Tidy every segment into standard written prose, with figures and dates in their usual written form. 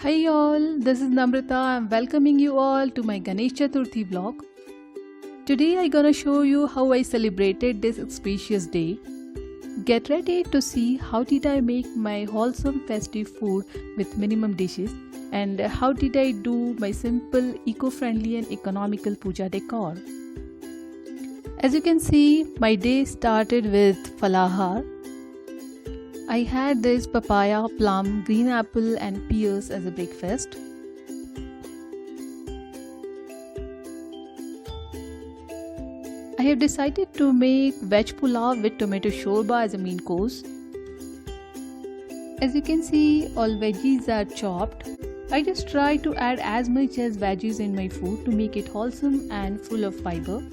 Hi all, this is Namrata. I'm welcoming you all to my Ganesh Chaturthi vlog. Today I'm gonna show you how I celebrated this auspicious day. Get ready to see how did I make my wholesome festive food with minimum dishes and how did I do my simple, eco-friendly and economical puja decor. As you can see, my day started with falahar. I had this papaya, plum, green apple and pears as a breakfast. I have decided to make veg pulao with tomato shorba as a main course. As you can see, all veggies are chopped. I just try to add as much as veggies in my food to make it wholesome and full of fiber.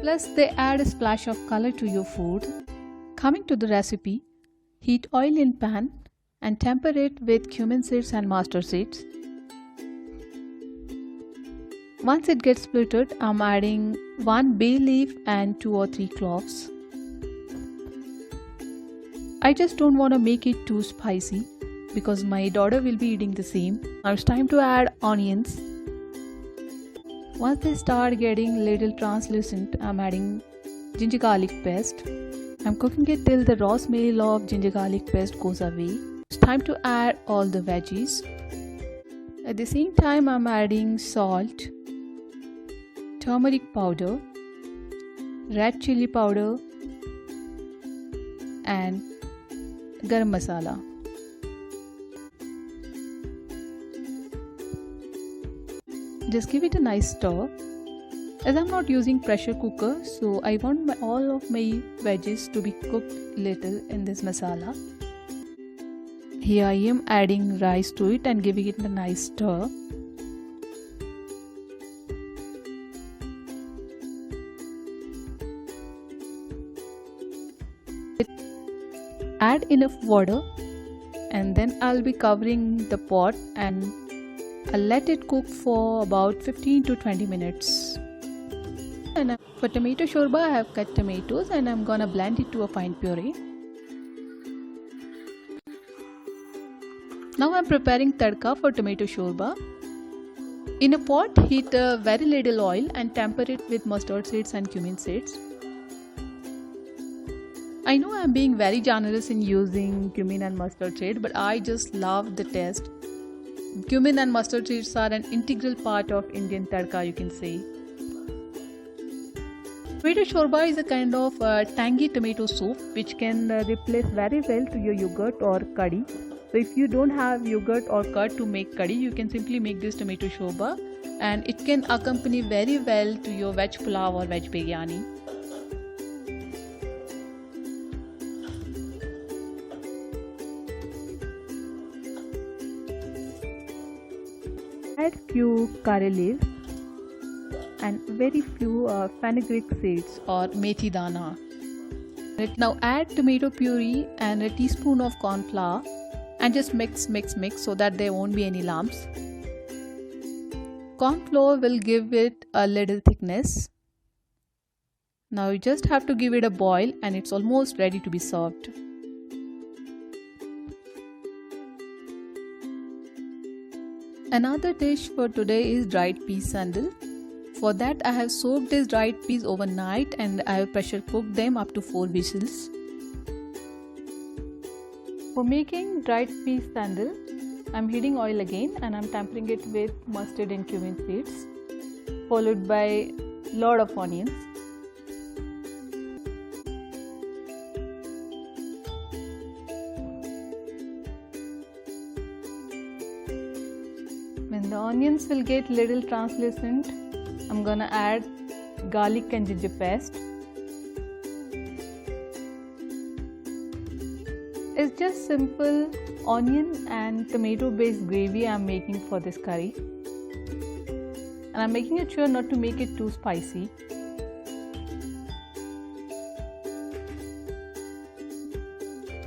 Plus they add a splash of color to your food. Coming to the recipe, heat oil in pan and temper it with cumin seeds and mustard seeds. Once it gets split, I'm adding 1 bay leaf and 2 or 3 cloves. I just don't want to make it too spicy because my daughter will be eating the same. Now it's time to add onions. Once they start getting little translucent, I'm adding ginger garlic paste. I'm cooking it till the raw smell of ginger garlic paste goes away. It's time to add all the veggies. At the same time, I'm adding salt, turmeric powder, red chili powder and garam masala. Just give it a nice stir. As I'm not using pressure cooker, so I want all of my veggies to be cooked little in this masala. Here I am adding rice to it and giving it a nice stir. Add enough water and then I'll be covering the pot and I'll let it cook for about 15 to 20 minutes. And for tomato shorba, I have cut tomatoes and I'm gonna blend it to a fine puree. Now I'm preparing tadka for tomato shorba. In a pot, heat very little oil and temper it with mustard seeds and cumin seeds. I know I'm being very generous in using cumin and mustard seed, but I just love the taste. Cumin and mustard seeds are an integral part of Indian tadka, you can say. Tomato shorba is a kind of tangy tomato soup which can replace very well to your yogurt or curry. So if you don't have yogurt or curd to make curry, you can simply make this tomato shorba and it can accompany very well to your veg pulao or veg biryani. Add few curry leaves and very few fenugreek seeds or methi dana. Now add tomato puree and a teaspoon of corn flour and just mix so that there won't be any lumps. Corn flour will give it a little thickness. Now you just have to give it a boil and it's almost ready to be served. Another dish for today is dried peas sandal. For that I have soaked these dried peas overnight and I have pressure cooked them up to 4 whistles. For making dried peas sandal, I am heating oil again and I am tempering it with mustard and cumin seeds, followed by lot of onions. When the onions will get little translucent, I'm gonna add garlic and ginger paste. It's just simple onion and tomato based gravy I'm making for this curry. And I'm making it sure not to make it too spicy.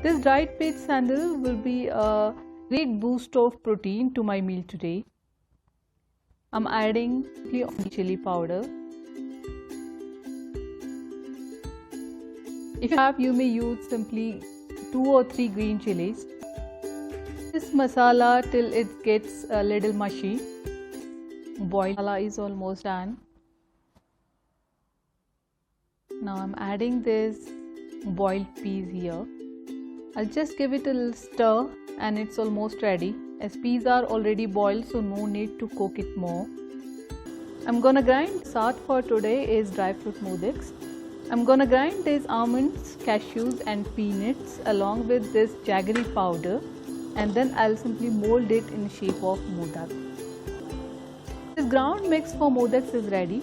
This dried peas sandal will be a great boost of protein to my meal today. I'm adding chili powder. If you have, you may use simply 2 or 3 green chilies. this masala till it gets a little mushy. Boiled masala is almost done. Now I'm adding this boiled peas here. I'll just give it a little stir and it's almost ready. As peas are already boiled, so no need to cook it more. I'm gonna grind. Saat for today is dry fruit modaks. I'm gonna grind these almonds, cashews and peanuts along with this jaggery powder, and then I'll simply mold it in shape of modak. This ground mix for modaks is ready.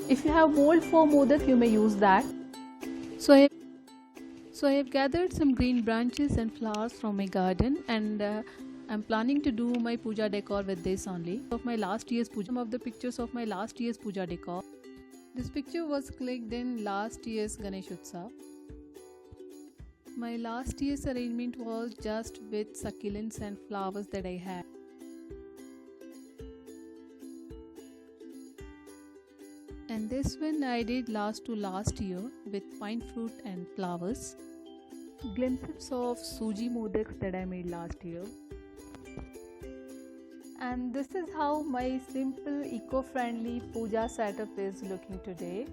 If you have mold for modak, you may use that. So I have gathered some green branches and flowers from my garden, and I'm planning to do my puja decor with this only. Of my last year's puja, some of the pictures of my last year's puja decor. This picture was clicked in last year's Ganesh Utsav. My last year's arrangement was just with succulents and flowers that I had. And this one I did last year with pine fruit and flowers. Glimpses of Suji modaks that I made last year. And this is how my simple eco-friendly puja setup is looking today.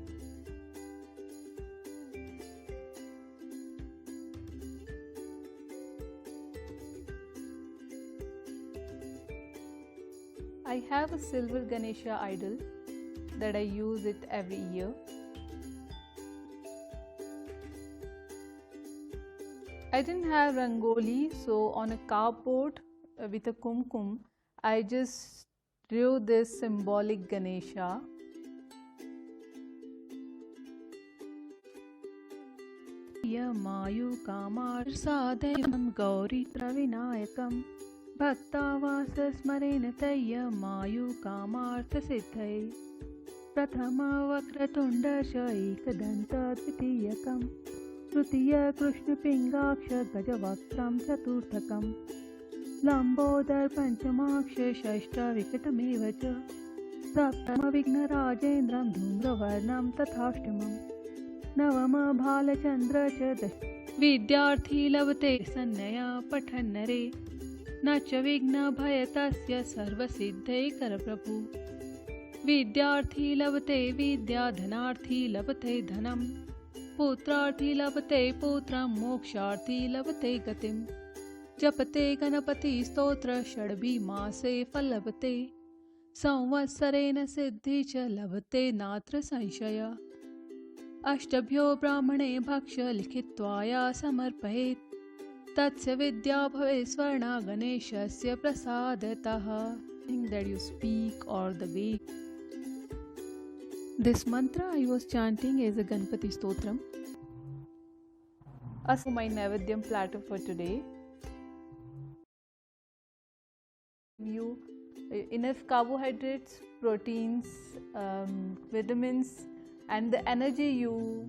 I have a silver Ganesha idol that I use it every year. I didn't have rangoli, so on a cardboard with a kumkum, I just drew this symbolic Ganesha. Mayu Kamar Sadayam Gauri Travinayakam Bhaktavasa Smarena Taya Mayu Kamartha Siddhai Prathama Vakratunda Shaikadanta Dvitiyakam Tritiya Krishna Pingaksha Gajavakram Chaturthakam Lambodar Panchamaksha Shashta Vikatamevacha Saptama Vigna Rajendram Dhumravarnam Tathashtamam Navama Bhalachandra Cha Vidyarthi Lavate Sannaya Pathanare Nacha Vigna Bhayatasya Sarva Siddhai Karaprabhu Vidyarthi Lavate Vidya Dhanarthi Lavate Dhanam Putrarthi Lavate Putram Moksharthi Lavate Gatim Japate Ganapati Stotra Shadabhi Mase Fallavate Samvatsarena Siddhi Cha Lavate Natra Sanshaya Ashtabhyo Brahmane Bhaksha Likhitvaya Samarpayet Tatsya Vidya Bhave Svarna Ganeshasya Prasadataha. Thing that you speak or the way. This mantra I was chanting is a Ganpati Stotram. As for my Naivedyam platter for today, you enough carbohydrates, proteins, vitamins, and the energy you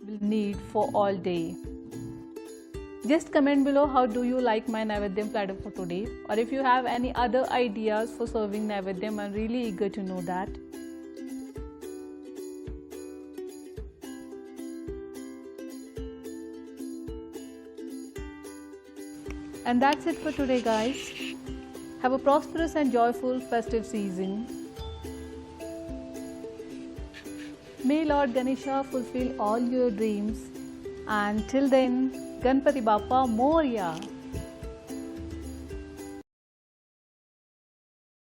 will need for all day. Just comment below how do you like my Naivedyam platter for today, or if you have any other ideas for serving Naivedyam. I'm really eager to know that. And that's it for today, guys. Have a prosperous and joyful festive season. May Lord Ganesha fulfill all your dreams. And till then, Ganpati Bappa Moria.